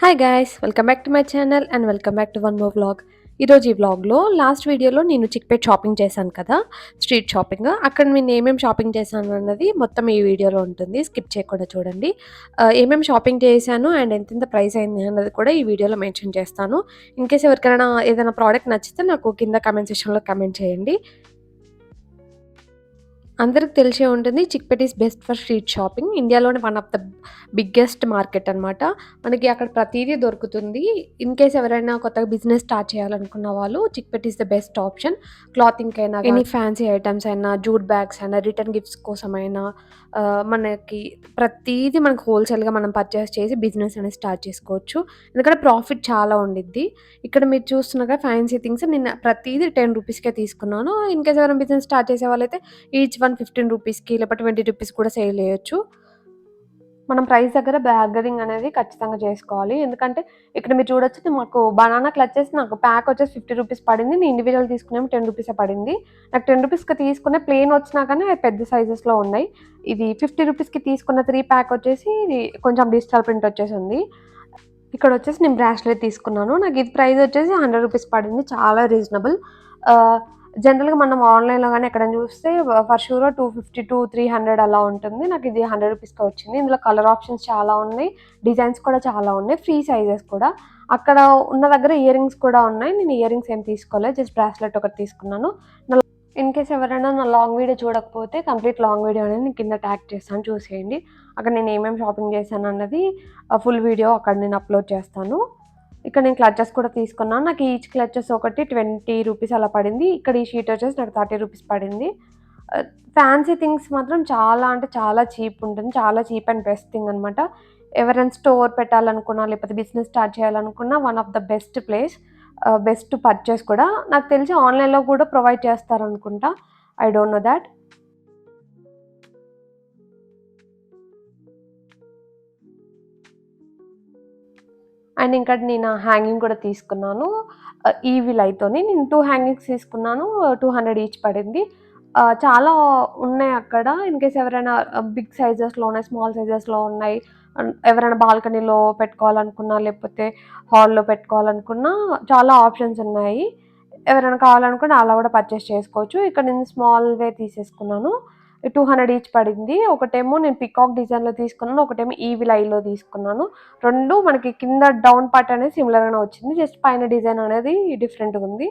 Hi guys! Welcome back to my channel and welcome back to one more vlog. ఈరోజు ఈ వ్లాగ్‌లో last వీడియోలో నేను చిక్‌పేట్ షాపింగ్ చేశాను కదా! Street shopping. అక్కడ నేను ఏమేమి షాపింగ్ చేశాను అన్నది మొత్తం ఈ వీడియోలో ఉంటుంది. స్కిప్ చేయకుండా చూడండి. ఏమేమి షాపింగ్ చేశాను అండ్ ఎంతెంత ప్రైస్ అయింది అన్నది కూడా ఈ వీడియోలో మెన్షన్ చేస్తాను. ఇన్‌కేస్ ఎవరికైనా ఏదైనా ప్రోడక్ట్ నచ్చితే నాకు కింద కామెంట్ సెక్షన్‌లో కామెంట్ చేయండి. అందరికి తెలిసే ఉంటుంది. Chickpet is best for street shopping. ఇండియాలోనే one of the biggest market అనమాట. మనకి అక్కడ ప్రతీదీ దొరుకుతుంది. ఇన్‌కేస్ ఎవరైనా కొత్తగా బిజినెస్ స్టార్ట్ చేయాలనుకున్న వాళ్ళు Chickpet is the best option. క్లాతింగ్‌కైనా ఎనీ ఫ్యాన్సీ ఐటెమ్స్ అయినా, జూట్ బ్యాగ్స్ అయినా, రిటర్న్ గిఫ్ట్స్ కోసమైనా మనకి ప్రతీదీ మనకు హోల్‌సేల్‌గా మనం పర్చేస్ చేసి బిజినెస్ అనేది స్టార్ట్ చేసుకోవచ్చు. ఎందుకంటే ప్రాఫిట్ చాలా ఉండిద్ది. ఇక్కడ మీరు చూస్తున్నారుగా ఫ్యాన్సీ థింగ్స్ నేను ప్రతీదీ రూ. 10కే తీసుకున్నాను. ఇన్‌కేస్ ఎవరైనా బిజినెస్ స్టార్ట్ చేసే వాళ్ళైతే ఈచ్ వన్ రూ. 15కి లేకపోతే రూ. 20 కూడా సేల్ చేయొచ్చు. మనం ప్రైస్ దగ్గర బార్గెనింగ్ అనేది ఖచ్చితంగా చేసుకోవాలి. ఎందుకంటే ఇక్కడ మీరు చూడొచ్చు మాకు బనానా క్లచెస్ నాకు ప్యాక్ వచ్చేసి రూ. 50 పడింది. నేను ఇండివిడ్యువల్ తీసుకునేమో రూ. 10 పడింది. నాకు రూ. 10కి తీసుకునే ప్లెయిన్ వచ్చినా కానీ అవి పెద్ద సైజెస్‌లో ఉన్నాయి. ఇది రూ. 50కి తీసుకున్న 3 ప్యాక్ వచ్చేసి కొంచెం డిజిటల్ ప్రింట్ వచ్చేసింది. ఇక్కడొచ్చేసి నేను బ్రాస్లెట్ తీసుకున్నాను. నాకు ఇది ప్రైస్ వచ్చేసి రూ. 100 పడింది. చాలా రీజనబుల్. ఆహ్, జనరల్‌గా మనం ఆన్‌లైన్‌లో గాని ఎక్కడైనా చూస్తే ఫర్ ష్యూర్ 250-300 అలా ఉంటుంది. నాకు ఇది రూ. 100కే వచ్చింది. ఇందులో కలర్ ఆప్షన్స్ చాలా ఉన్నాయి. డిజైన్స్ కూడా చాలా ఉన్నాయి. ఫ్రీ సైజెస్ కూడా. అక్కడ ఉన్న దగ్గర ఇయర్ రింగ్స్ కూడా ఉన్నాయి. నేను ఇయర్ రింగ్స్ ఏమి తీసుకోలేదు. జస్ట్ బ్రాస్లెట్ ఒకటి తీసుకున్నాను. ఇన్‌కేస్ ఎవరైనా నా లాంగ్ వీడియో చూడకపోతే కంప్లీట్ లాంగ్ వీడియో అనేది నేను కింద ట్యాగ్ చేస్తాను చూసేయండి. అక్కడ నేను ఏమేమి షాపింగ్ చేశానన్నది ఫుల్ వీడియో అక్కడ నేను అప్‌లోడ్ చేస్తాను. ఇక్కడ నేను క్లచెస్ కూడా తీసుకున్నాను. నాకు ఈచ్ క్లచెస్ ఒకటి రూ. 20 అలా పడింది. ఇక్కడ ఈ షీట్ వచ్చేసి నాకు రూ. 30 పడింది. ఆహ్, ఫ్యాన్సీ థింగ్స్ మాత్రం చాలా అంటే చాలా చీప్ ఉంటుంది. చాలా చీప్ అండ్ బెస్ట్ థింగ్ అనమాట. ఎవరైనా స్టోర్ పెట్టాలనుకున్నా, లేకపోతే బిజినెస్ స్టార్ట్ చేయాలనుకున్నా one of the best place. Best purchase కూడా. నాకు తెలిసి ఆన్‌లైన్‌లో కూడా ప్రొవైడ్ చేస్తారనుకుంటా. I don't know that. And ఇంకా నేను హ్యాంగింగ్ కూడా తీసుకున్నాను. ఈవీ లైతోని. నేను 2 హ్యాంగింగ్స్ తీసుకున్నాను. 200 ఈచ్ పడింది. చాలా ఉన్నాయి అక్కడ. ఇన్‌కేస్ ఎవరైనా బిగ్ సైజెస్‌లో ఉన్నాయి, స్మాల్ సైజెస్‌లో ఉన్నాయి. ఎవరైనా బాల్కనీలో పెట్టుకోవాలనుకున్నా, లేకపోతే హాల్‌లో పెట్టుకోవాలనుకున్నా చాలా ఆప్షన్స్ ఉన్నాయి. ఎవరైనా కావాలనుకుంటే అలా కూడా పర్చేస్ చేసుకోవచ్చు. ఇక్కడ నేను స్మాల్‌వే తీసేసుకున్నాను. 200 ఈచ్ పడింది. ఒకటేమో నేను పీకాక్ డిజైన్‌లో తీసుకున్నాను. ఒకటేమో ఈవిల్ ఐలో తీసుకున్నాను. 2 మనకి కింద డౌన్ పార్ట్ అనేది సిమిలర్‌గానే వచ్చింది. జస్ట్ పైన డిజైన్ అనేది డిఫరెంట్‌గుంది.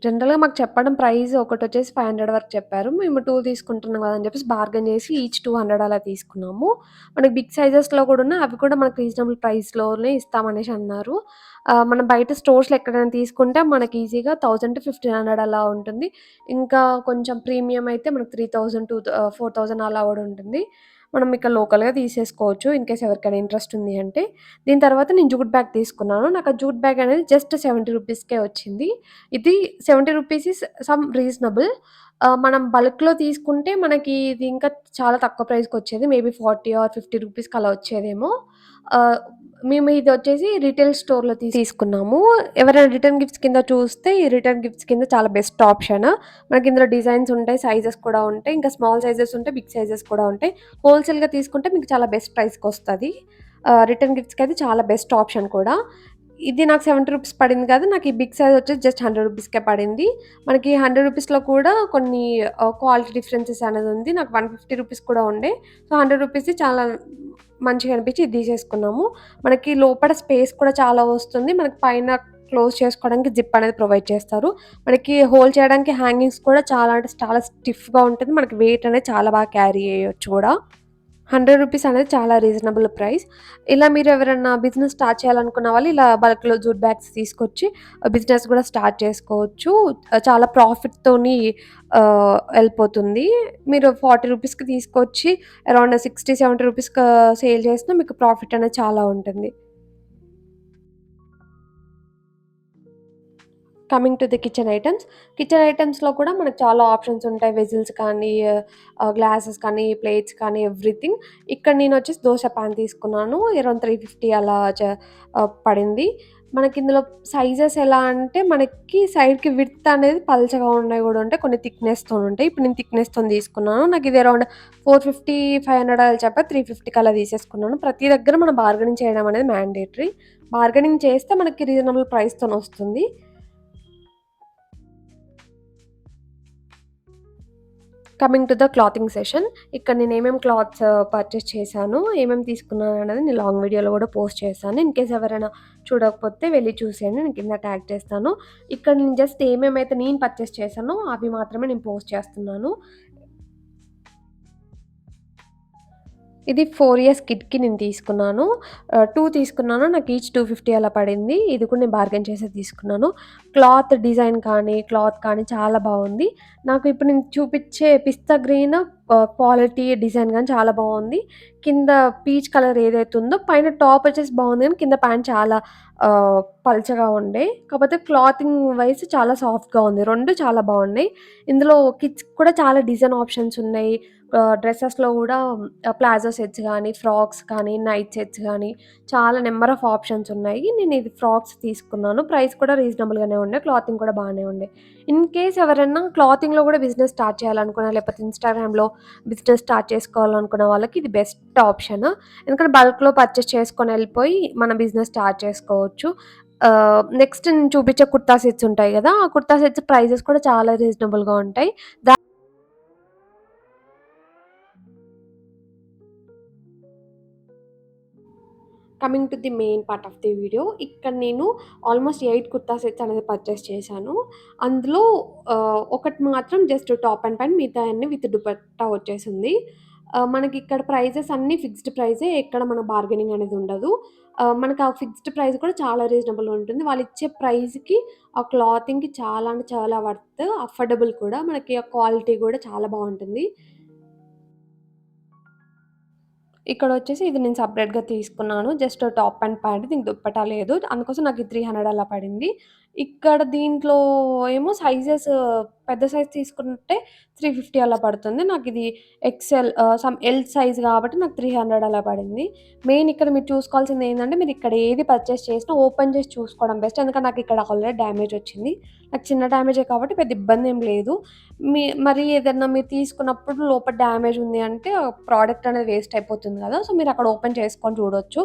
జనరల్‌గా మాకు చెప్పడం ప్రైస్ ఒకటొచ్చేసి 500 వరకు చెప్పారు. మేము 2 తీసుకుంటున్నాం గదా! అని చెప్పేసి బార్గెన్ చేసి ఈచ్ 200 అలా తీసుకున్నాము. మనకి బిగ్ సైజెస్‌లో కూడా ఉన్నాయి. అవి కూడా మనకు రీజనబుల్ ప్రైస్‌లోనే ఇస్తామనేసి అన్నారు. మనం బయట స్టోర్స్‌లో ఎక్కడైనా తీసుకుంటే మనకి ఈజీగా 1000-1500 అలా ఉంటుంది. ఇంకా కొంచెం ప్రీమియం అయితే మనకు 3000 4000 అలా కూడా ఉంటుంది. మనం ఇక్కడ లోకల్‌గా తీసేసుకోవచ్చు. ఇన్‌కేస్ ఎవరికైనా ఇంట్రెస్ట్ ఉంది అంటే. దీని తర్వాత నేను జూట్ బ్యాగ్ తీసుకున్నాను. నాకు ఆ జూట్ బ్యాగ్ అనేది జస్ట్ రూ. 70కే వచ్చింది. ఇది రూ. 70 ఈస్ సమ్ రీజనబుల్. మనం బల్క్‌లో తీసుకుంటే మనకి ఇది ఇంకా చాలా తక్కువ ప్రైస్‌కొచ్చేది. మేబీ 40 ఆర్ 50 రూపీస్‌కి అలా వచ్చేదేమో. ఆహ్, మేము ఇదొచ్చేసి రిటైల్ స్టోర్‌లో తీసుకున్నాము. ఎవరైనా రిటర్న్ గిఫ్ట్స్ కింద చూస్తే ఈ రిటర్న్ గిఫ్ట్స్ కింద చాలా బెస్ట్ ఆప్షన్. మనకి ఇందులో డిజైన్స్ ఉంటాయి, సైజెస్ కూడా ఉంటాయి. ఇంకా స్మాల్ సైజెస్ ఉంటాయి, బిగ్ సైజెస్ కూడా ఉంటాయి. హోల్‌సేల్‌గా తీసుకుంటే మీకు చాలా బెస్ట్ ప్రైస్‌కొస్తది. రిటర్న్ గిఫ్ట్స్‌కయితే చాలా బెస్ట్ ఆప్షన్ కూడా. ఇది నాకు రూ. 70 పడింది కాదు. నాకు ఈ బిగ్ సైజ్ వచ్చేసి జస్ట్ రూ. 100కే పడింది. మనకి రూ. 100లో కూడా కొన్ని క్వాలిటీ డిఫరెన్సెస్ అనేది ఉంది. నాకు రూ. 150 కూడా ఉండే. సో, రూ. 100 చాలా మంచిగా అనిపించి ఇది తీసేసుకున్నాము. మనకి లోపల స్పేస్ కూడా చాలా వస్తుంది. మనకి పైన క్లోజ్ చేసుకోవడానికి జిప్ అనేది ప్రొవైడ్ చేస్తారు. మనకి హోల్డ్ చేయడానికి హ్యాంగింగ్స్ కూడా చాలా అంటే చాలా స్టిఫ్‌గా ఉంటుంది. మనకి వెయిట్ అనేది చాలా బాగా క్యారీ చేయొచ్చు కూడా. రూ. 100 అనేది చాలా రీజనబుల్ ప్రైస్. ఇలా మీరు ఎవరైనా బిజినెస్ స్టార్ట్ చేయాలనుకున్న వాళ్ళు ఇలా బల్క్‌లో జూట్ బ్యాగ్స్ తీసుకొచ్చి బిజినెస్ కూడా స్టార్ట్ చేసుకోవచ్చు. చాలా ప్రాఫిట్‌తోని ఎళ్ళిపోతుంది. మీరు రూ. 40కి తీసుకొచ్చి అరౌండ్ 60, 70 రూపీస్‌కి సేల్ చేసినా మీకు ప్రాఫిట్ అనేది చాలా ఉంటుంది. Coming to the kitchen items. Kitchen ఐటెమ్స్‌లో కూడా మనకు చాలా ఆప్షన్స్ ఉంటాయి. వెజిల్స్ కానీ, గ్లాసెస్ కానీ, ప్లేట్స్ కానీ ఎవ్రీథింగ్. ఇక్కడ నేనొచ్చేసి దోస పాన్ తీసుకున్నాను. అరౌండ్ 350 అలా పడింది. మనకిందులో సైజెస్ ఎలా అంటే, మనకి సైడ్‌కి విడ్త్ అనేది పల్చగా ఉన్నయి గూడా ఉంటాయి. కొన్ని థిక్‌నెస్‌తోనుంటాయి. ఇప్పుడు నేను థిక్‌నెస్‌తోని తీసుకున్నాను. నాకిది అరౌండ్ 450, 500 అలా చెప్పా 350కి అలా తీసేసుకున్నాను. ప్రతి దగ్గర మనం బార్గెనింగ్ చేయడం అనేది మ్యాండేటరీ. బార్గెనింగ్ చేస్తే మనకి రీజనబుల్ ప్రైస్‌తోనొస్తుంది. Coming to the clothing session. ఇక్కడ నేనేమేమి క్లాత్స్ పర్చేస్ చేశాను, ఏమేమి తీసుకున్నాననేది నేను లాంగ్ వీడియోలో గూడా పోస్ట్ చేశాను. ఇన్‌కేస్ ఎవరైనా చూడకపోతే వెళ్లి చూసేయండి. నేను కింద ట్యాగ్ చేస్తాను. ఇక్కడ నేను జస్ట్ ఏమేమైతే నేను పర్చేస్ చేశానో అవి మాత్రమే నేను పోస్ట్ చేస్తున్నాను. ఇది 4 ఇయర్స్ కిడ్‌కి నేను తీసుకున్నాను. 2 తీసుకున్నాను. నాకు ఈచ్ 250 అలా పడింది. ఇది కూడా నేను బార్గెయిన్ చేసే తీసుకున్నాను. క్లాత్ డిజైన్ కానీ, క్లాత్ కానీ చాలా బావుంది. నాకు ఇప్పుడు నేను చూపిచ్చే పిస్తా గ్రీన్ క్వాలిటీ, డిజైన్ గాని చాలా బావుంది. కింద పీచ్ కలర్ ఏదైతే ఉందో పైన టాప్ వచ్చేసి బావుంది గానీ, కింద ప్యాంట్ చాలా పల్చగా ఉండే. కాపోతే క్లాతింగ్ వైస్ చాలా సాఫ్ట్‌గా ఉంది. 2 చాలా బావున్నాయి. ఇందులో కిడ్స్‌కి కూడా చాలా డిజైన్ ఆప్షన్స్ ఉన్నాయి. డ్రెసెస్‌లో గూడా ప్లాజో సెట్స్ గానీ, ఫ్రాక్స్ కానీ, నైట్ సెట్స్ గానీ, చాలా నంబర్ ఆఫ్ ఆప్షన్స్ ఉన్నాయి. నేనిది ఫ్రాక్స్ తీసుకున్నాను. ప్రైస్ కూడా రీజనబుల్‌గానే ఉండే. క్లాతింగ్ కూడా బానే ఉండే. ఇన్ కేస్ ఎవరైనా క్లాతింగ్‌లో గూడా బిజినెస్ స్టార్ట్ చేయాలనుకున్నా, లేకపోతే ఇన్‌స్టాగ్రామ్‌లో బిజినెస్ స్టార్ట్ చేసుకోవాలనుకున్న వాళ్ళకి ఇది బెస్ట్ ఆప్షన్. ఎందుకంటే బల్క్‌లో పర్చేస్ చేసుకొనెళ్ళిపోయి మన బిజినెస్ స్టార్ట్ చేసుకోవచ్చు. నెక్స్ట్ నేను చూపించే కుర్తా సెట్స్ ఉంటాయి గదా! ఆ కుర్తా సెట్స్ ప్రైజెస్ కూడా చాలా రీజనబుల్‌గా ఉంటాయి. Coming to the main part of the video. ఇక్కడ నేను ఆల్మోస్ట్ 8 కుర్తా సెట్స్ అనేది పర్చేస్ చేశాను. అందులో ఒకటి మాత్రం జస్ట్ టాప్ అండ్ ప్యాంట్ మిగతాయన్నీ విత్ దుపట్టా వచ్చేసింది. మనకిక్కడ ప్రైజెస్ అన్నీ ఫిక్స్డ్ ప్రైజే. ఎక్కడ మన బార్గెనింగ్ అనేది ఉండదు. మనకు ఆ ఫిక్స్డ్ ప్రైస్ కూడా చాలా రీజనబుల్ ఉంటుంది. వాళ్ళిచ్చే ప్రైస్‌కి ఆ క్లాతింగ్‌కి చాలా అంటే చాలా వర్త్. అఫోర్డబుల్ కూడా. మనకి ఆ క్వాలిటీ కూడా చాలా బావుంటుంది. ఇక్కడొచ్చేసి ఇది నేను సెపరేట్‌గా తీసుకున్నాను. జస్ట్ టాప్ అండ్ ప్యాంట్ దీనికి దుప్పట్టా లేదు. అందుకోసం నాకు 300 అలా పడింది. ఇక్కడ దీంట్లో ఏమో సైజెస్ పెద్ద సైజ్ తీసుకుంటే 350 అలా పడుతుంది. నాకిది ఎక్స్‌ఎల్ సమ్ ఎల్ సైజ్ కాబట్టి నాకు 300 అలా పడింది. మెయిన్ ఇక్కడ మీరు చూసుకోవాల్సిందేంటంటే మీరిక్కడ ఏది పర్చేస్ చేసినా ఓపెన్ చేసి చూసుకోవడం బెస్ట్. ఎందుకంటే నాకిక్కడ ఆల్రెడీ డ్యామేజ్ వచ్చింది. నాకు చిన్న డ్యామేజే కాబట్టి పెద్ద ఇబ్బందేం లేదు. మరి ఏదన్నా మీరు తీసుకున్నప్పుడు లోపల డ్యామేజ్ ఉంది అంటే ప్రోడక్ట్ అనేది వేస్ట్ అయిపోతుంది గదా! సో, మీరక్కడ ఓపెన్ చేసుకొని చూడొచ్చు.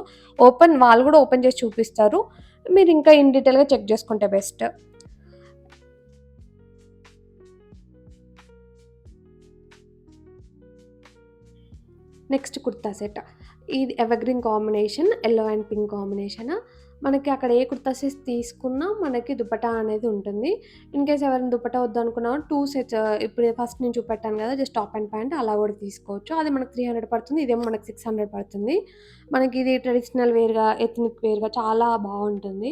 వాళ్ళు గూడా ఓపెన్ చేసి చూపిస్తారు. మీరింకా ఇన్ డీటెయిల్‌గా చెక్ జేసుకుంటే బెస్ట్. Next kurta set. ఇది evergreen combination. Yellow and pink combination. మనకి అక్కడ ఏ కుర్తా సెట్స్ తీసుకున్నా మనకి దుపట్టా అనేది ఉంటుంది. ఇన్‌కేస్ ఎవరైనా దుపట్టా వద్దనుకున్న 2 సెట్స్ ఇప్పుడు ఫస్ట్ నేను చూపెట్టాను గదా! జస్ట్ టాప్ అండ్ ప్యాంట్ అలా గూడా తీసుకోవచ్చు. అది మనకు 300 పడుతుంది. ఇదేమో మనకు 600 పడుతుంది. మనకిది ట్రెడిషనల్ వేర్‌గా, ఎథ్నిక్ వేర్‌గా చాలా బావుంటుంది.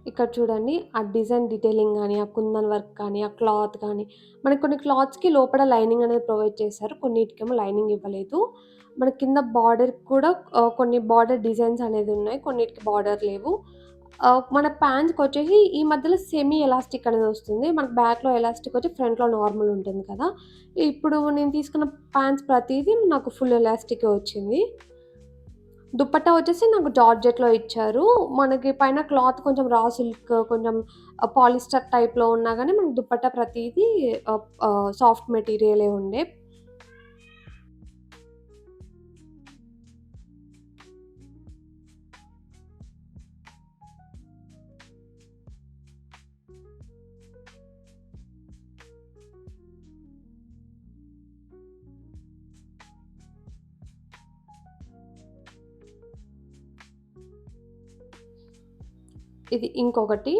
ఇక్కడ చూడండి. ఆ డిజైన్ డీటెయిలింగ్ గాని, ఆ కుందన్ వర్క్ కానీ, ఆ క్లాత్ కానీ, మనకి కొన్ని క్లాత్స్‌కి లోపల లైనింగ్ అనేది ప్రొవైడ్ చేశారు. కొన్నిటికేమో లైనింగ్ ఇవ్వలేదు. మన కింద బార్డర్‌కి కూడా కొన్ని బార్డర్ డిజైన్స్ అనేది ఉన్నాయి. కొన్నిటికి బార్డర్ లేవు. మన ప్యాంట్స్‌కొచ్చేసి ఈ మధ్యలో సెమీ ఎలాస్టిక్ అనేది వస్తుంది. మనకు బ్యాక్‌లో ఎలాస్టిక్ వచ్చి ఫ్రంట్‌లో నార్మల్ ఉంటుంది కదా! ఇప్పుడు నేను తీసుకున్న ప్యాంట్స్ ప్రతీదీ నాకు ఫుల్ ఎలాస్టికే వచ్చింది. దుపట్టా వచ్చేసి నాకు జార్జెట్‌లో ఇచ్చారు. మనకి పైన క్లాత్ కొంచెం రా సిల్క్, కొంచెం పాలిస్టర్ టైప్‌లో ఉన్నా గానీ, మనకు దుపట్టా ప్రతీదీ సాఫ్ట్ మెటీరియలే ఉండే. ఇది ఇంకొకటి.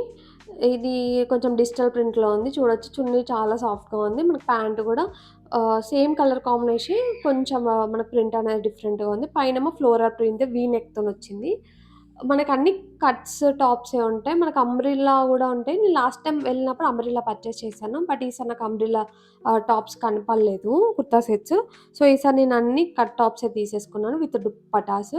ఇది కొంచెం డిజిటల్ ప్రింట్‌లో ఉంది. చూడొచ్చు చున్నీ చాలా సాఫ్ట్‌గా ఉంది. మనకు ప్యాంట్ గూడా సేమ్ కలర్ కాంబినేషన్ కొంచెం మనకు ప్రింట్ అనేది డిఫరెంట్‌గా ఉంది. పైనేమో ఫ్లోరల్ ప్రింట్ వీ నెక్‌తోనొచ్చింది. మనకన్ని కట్స్, టాప్సే ఉంటాయి. మనకు అంబ్రెల్లా గూడా ఉంటాయి. నేను లాస్ట్ టైమ్ వెళ్ళినప్పుడు అంబ్రెల్లా పర్చేస్ చేశాను. బట్ ఈసారి నాకు అంబ్రెల్లా టాప్స్ కనపడలేదు కుర్తా సెట్స్. సో, ఈసారి నేను అన్ని కట్ టాప్సే తీసేసుకున్నాను విత్ దుప్పటాస్.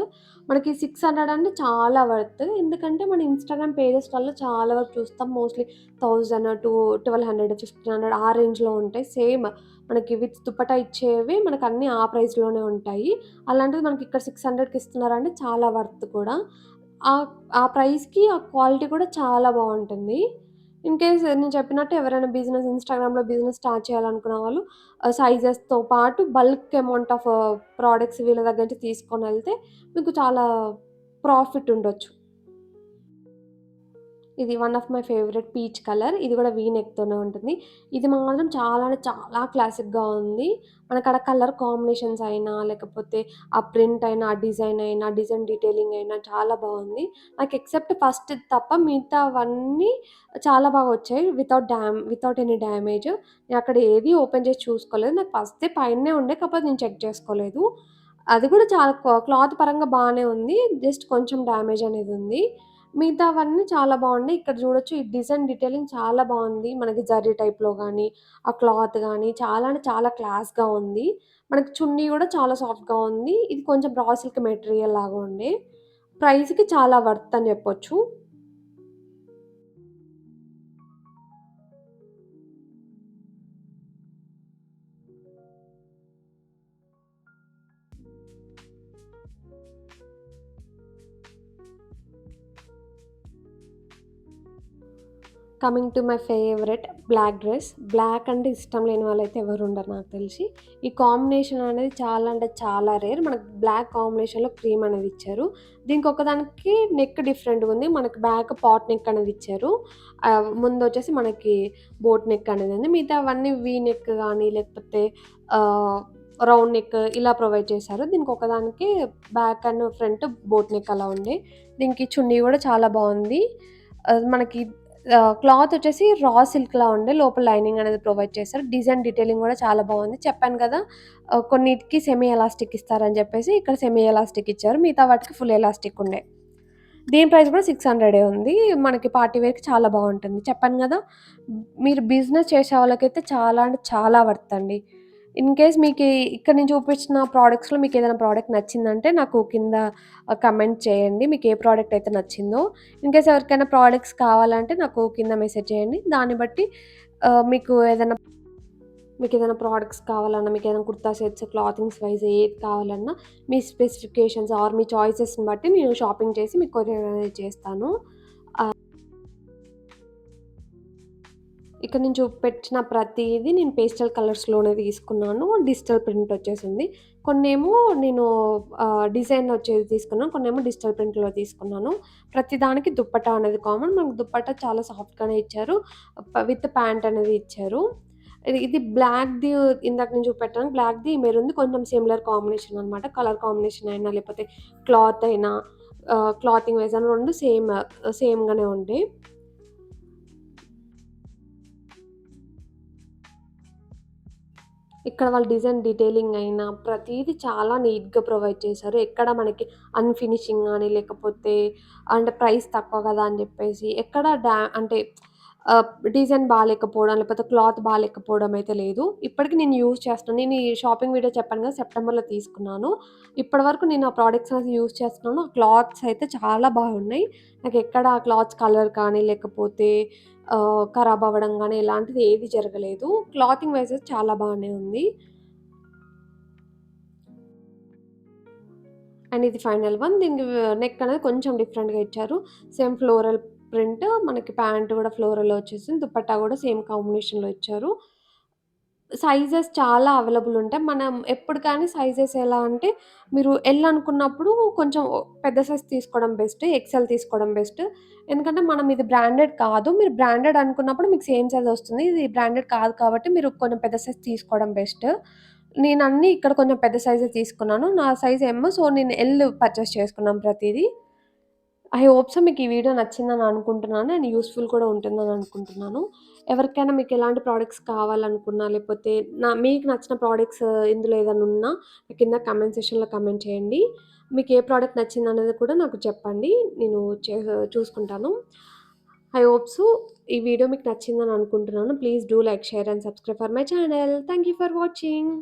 మనకి 600 అంటే చాలా వర్త్. ఎందుకంటే మన ఇన్‌స్టాగ్రామ్ పేజెస్‌లలో చాలా వరకు చూస్తాం. మోస్ట్‌లీ 1000 టు 1200, 1500 ఆ రేంజ్‌లో ఉంటాయి. సేమ్ మనకి విత్ దుపట్టా ఇచ్చేవి మనకన్నీ ఆ ప్రైస్‌లోనే ఉంటాయి. అలాంటిది మనకిక్కడ 600కి ఇస్తున్నారంటే చాలా వర్త్ కూడా. ఆహ్, ఆ ప్రైస్‌కి ఆ క్వాలిటీ కూడా చాలా బావుంటుంది. ఇన్ కేస్ నేను చెప్పినట్టు ఎవరైనా ఇన్‌స్టాగ్రామ్‌లో బిజినెస్ స్టార్ట్ చేయాలనుకున్న వాళ్ళు సైజెస్‌తో పాటు బల్క్ అమౌంట్ ఆఫ్ ప్రొడక్ట్స్ వీళ్ళ దగ్గర నుంచి తీసుకొనెళ్తే మీకు చాలా ప్రాఫిట్ ఉండొచ్చు. ఇది one of my favourite peach colour. ఇది గూడా వీ నెక్‌తోనే ఉంటుంది. ఇది మాత్రం చాలా అంటే చాలా క్లాసిక్‌గా ఉంది. మనకక్కడ కలర్ కాంబినేషన్స్ అయినా, లేకపోతే ఆ ప్రింట్ అయినా, ఆ డిజైన్ అయినా, డిజైన్ డీటెయిలింగ్ అయినా చాలా బావుంది. నాకు ఎక్సెప్ట్ ఫస్ట్‌ది తప్ప మిగతావన్నీ చాలా బాగా వచ్చాయి. Without any damage. నేనక్కడ ఏది ఓపెన్ చేసి చూసుకోలేదు. నాకు ఫస్ట్‌ది పైనే ఉండే. కాకపోతే నేను చెక్ చేసుకోలేదు. అది కూడా చాలా క్లాత్ పరంగా బానే ఉంది. జస్ట్ కొంచెం డ్యామేజ్ అనేది ఉంది. మిగతావన్నీ చాలా బావున్నాయి. ఇక్కడ చూడొచ్చు ఈ డిజైన్ డీటెయిలింగ్ చాలా బావుంది. మనకి జరీ టైప్‌లో గాని, ఆ క్లాత్ గాని చాలా అంటే చాలా క్లాస్‌గా ఉంది. మనకి చున్నీ గూడా చాలా సాఫ్ట్‌గా ఉంది. ఇది కొంచెం రా సిల్క్ మెటీరియల్ లాగా ఉండే. ప్రైస్‌కి చాలా వర్త్ అని జెప్పొచ్చు. Coming to my favourite black dress. Black అంటే ఇష్టం లేని వాళ్ళైతే ఎవరు ఉండరు నాకు తెలిసి. ఈ కాంబినేషన్ అనేది చాలా అంటే చాలా రేర్. మనకు బ్లాక్ కాంబినేషన్‌లో క్రీమ్ అనేది ఇచ్చారు. దీనికి ఒకదానికి నెక్ డిఫరెంట్‌గా ఉంది. మనకి బ్యాక్ పాట్ నెక్ అనేది ఇచ్చారు. ముందొచ్చేసి మనకి బోట్ నెక్ అనేది ఉంది. మిగతావన్నీ వీ నెక్ గాని లేకపోతే ఆహ్, రౌండ్ నెక్ ఇలా ప్రొవైడ్ చేశారు. దీనికి ఒకదానికి back and front boat neck అలా ఉండే. దీనికి చున్నీ గూడా చాలా బావుంది. మనకి క్లాతొచ్చేసి రా సిల్క్‌లా ఉండే. లోపల లైనింగ్ అనేది ప్రొవైడ్ చేశారు. డిజైన్ డీటెయిలింగ్ గూడా చాలా బావుంది. చెప్పాను గదా! కొన్నిటికి సెమీ ఎలాస్టిక్ ఇస్తారని జెప్పేసి, ఇక్కడ సెమీ ఎలాస్టిక్ ఇచ్చారు. మిగతా వాటికి ఫుల్ ఎలాస్టిక్ ఉండే. దీని ప్రైస్ గూడా 600 ఉంది. మనకి పార్టీ వేర్‌కి చాలా బావుంటుంది. చెప్పాను గదా! మీరు బిజినెస్ చేసే వాళ్ళకైతే చాలా అంటే చాలా వర్త్ అండి. ఇన్ కేస్ మీకీ ఇక్కడ నేను చూపించిన ప్రొడక్ట్స్‌లో మీకేదైనా ప్రొడక్ట్ నచ్చిందంటే నాకు కింద కమెంట్ చేయండి. మీకు ఏ ప్రొడక్ట్ అయితే నచ్చిందో. ఇన్ కేస్ ఎవరికైనా ప్రొడక్ట్స్ కావాలంటే నాకు కింద మెసేజ్ చేయండి. దాన్ని బట్టి మీకు మీకేదైనా ప్రొడక్ట్స్ కావాలన్నా, మీకేదైనా కుర్తా సెట్స్, క్లాతింగ్స్ వైస్ ఏది కావాలన్నా మీ స్పెసిఫికేషన్స్ ఆర్ మీ చాయిసెస్‌ని బట్టి నేను షాపింగ్ చేసి మీకు కొరియర్ అనేది చేస్తాను. ఇక్కడ నేను చూపెట్టిన ప్రతీది నేను పేస్టల్ కలర్స్‌లోనే తీసుకున్నాను. డిజిటల్ ప్రింట్ వచ్చేసింది. కొన్నేమో నేను డిజైన్ వచ్చేది తీసుకున్నాను. కొన్నేమో డిజిటల్ ప్రింట్‌లో తీసుకున్నాను. ప్రతి దానికి దుప్పట్టా అనేది కామన్. మనకు దుప్పట్టా చాలా సాఫ్ట్‌గానే ఇచ్చారు. విత్ ప్యాంట్ అనేది ఇచ్చారు. ఇది బ్లాక్‌ది ఇందాక నేను చూపెట్టాను. బ్లాక్‌ది, మెరూన్‌ది కొంచెం సిమిలర్ కాంబినేషన్ అనమాట. కలర్ కాంబినేషన్ అయినా లేకపోతే క్లాత్ అయినా క్లాతింగ్ వైస్ అయినా 2 సేమ్‌గానే ఉంటాయి. ఇక్కడ వాళ్ళు డిజైన్ డీటెయిలింగ్ అయినా, ప్రతీది చాలా నీట్‌గా ప్రొవైడ్ చేశారు. ఎక్కడ మనకి అన్‌ఫినిషింగ్ గాని, లేకపోతే అంటే ప్రైస్ తక్కువ గదా! అని జెప్పేసి ఎక్కడ అంటే ఆహ్, డిజైన్ బాలేకపోవడం, లేకపోతే క్లాత్ బాలేకపోవడం అయితే లేదు. ఇప్పటికి నేను యూజ్ చేస్తున్నాను. నేను ఈ షాపింగ్ వీడియో చెప్పాను గదా! సెప్టెంబర్‌లో తీసుకున్నాను. ఇప్పటి వరకు నేను ఆ ప్రొడక్ట్స్ అనేది యూజ్ చేస్తున్నాను. ఆ క్లాత్స్ అయితే చాలా బాగున్నాయి. నాకెక్కడ ఆ క్లాత్స్ కలర్ కానీ, లేకపోతే ఖరాబ్ అవ్వడం గానీ, ఇలాంటిది ఏది జరగలేదు. క్లాతింగ్ వైస్ అయితే చాలా బానే ఉంది. అండ్ ఇది ఫైనల్ వన్. దీనికి నెక్ అనేది కొంచెం డిఫరెంట్‌గా ఇచ్చారు. సేమ్ ఫ్లోరల్ ప్రింట్ మనకి ప్యాంట్ గూడా ఫ్లోరల్‌లో వచ్చేసింది. దుపట్టా గూడా సేమ్ కాంబినేషన్‌లో ఇచ్చారు. సైజెస్ చాలా అవైలబుల్ ఉంటాయి. మనం ఎప్పుడు కానీ సైజెస్ ఎలా అంటే, మీరు ఎల్ అనుకున్నప్పుడు కొంచెం పెద్ద సైజ్ తీసుకోవడం బెస్ట్. ఎక్స్‌ఎల్ తీసుకోవడం బెస్ట్. ఎందుకంటే మనం ఇది బ్రాండెడ్ కాదు. మీరు బ్రాండెడ్ అనుకున్నప్పుడు మీకు సేమ్ సైజ్ వస్తుంది. ఇది బ్రాండెడ్ కాదు కాబట్టి మీరు కొంచెం పెద్ద సైజ్ తీసుకోవడం బెస్ట్. నేనన్నీ ఇక్కడ కొంచెం పెద్ద సైజే తీసుకున్నాను. నా సైజ్ ఎమ్. సో, నేను ఎల్ పర్చేస్ చేసుకున్నాను ప్రతీదీ. ఐ హోప్ సో మీకు ఈ వీడియో నచ్చిందని అనుకుంటున్నాను. అండ్ యూజ్‌ఫుల్ కూడా ఉంటుందని అనుకుంటున్నాను. ఎవరికైనా మీకు ఎలాంటి ప్రొడక్ట్స్ కావాలనుకున్నా, లేకపోతే మీకు నచ్చిన ప్రొడక్ట్స్ ఇందులో ఏదైనా ఉన్నా కింద కామెంట్ సెక్షన్‌లో కామెంట్ చేయండి. మీకు ఏ ప్రొడక్ట్ నచ్చిందనేది కూడా నాకు చెప్పండి. నేను చూసుకుంటాను. ఐ హోప్ సో ఈ వీడియో మీకు నచ్చిందని అనుకుంటున్నాను. Please do like, share and subscribe for my channel. Thank you for watching.